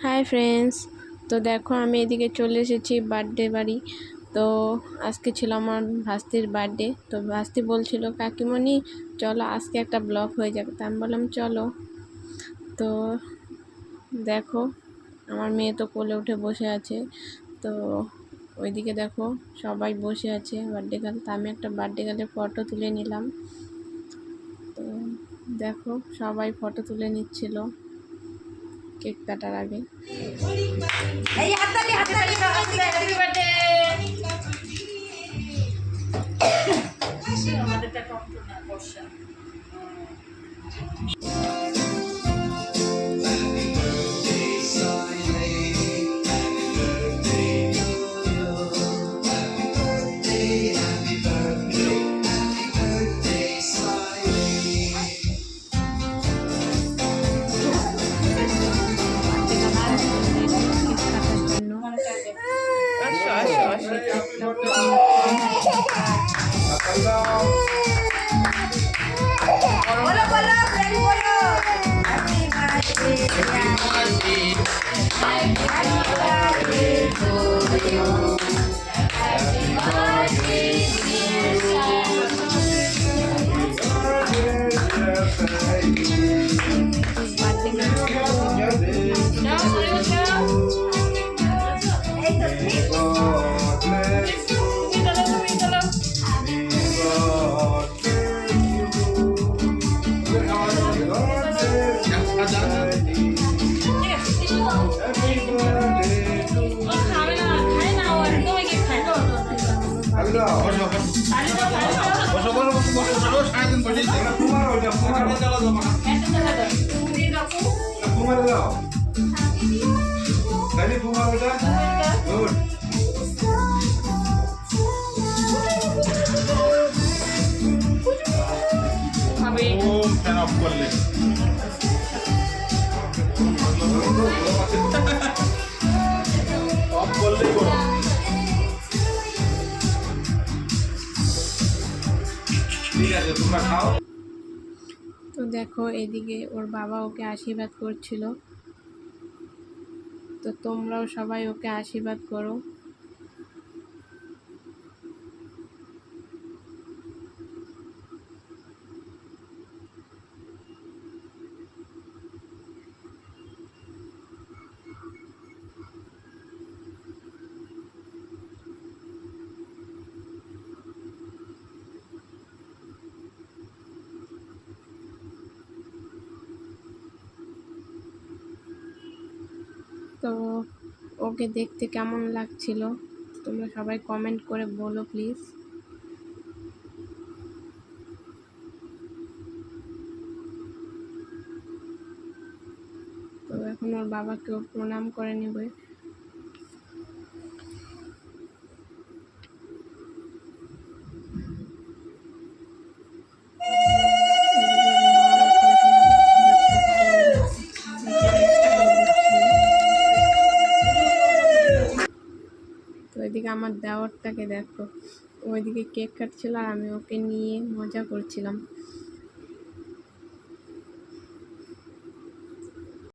Hi friends. তো দেখো আমি এদিকে চলে এসেছি বার্থডে বাড়ি। তো আজকে ছিল আমার ভাস্তির বার্থডে। তো ভাস্তি বলছিল কাকিমণি চলো আজকে একটা ব্লগ হয়ে যাবে। তা আমি বললাম চলো। তো দেখো আমার মেয়ে তো কোলে উঠে বসে আছে। তো ওইদিকে দেখো সবাই বসে আছে বার্থডে গার্ল। তা আমি একটা বার্থডে গার্লের ফটো তুলে নিলাম। তো দেখো সবাই ফটো তুলে নিচ্ছিল কেক কাটার আগে। ফ্যান অফ করলে অফ করলেই গরম। ঠিক আছে তোমরা খাও। তো দেখো এদিকে ওর বাবা ওকে আশীর্বাদ করছিল। তো তোমরাও সবাই ওকে আশীর্বাদ করো। তো ওকে দেখতে কেমন লাগছিল তোমরা সবাই কমেন্ট করে বলো প্লিজ। তো এখন ওর বাবাকেও প্রণাম করে নেবে। তো এদিকে আমার দেওরটাকে দেখো, ওইদিকে কেক কাটছিল আর আমি ওকে নিয়ে মজা করছিলাম।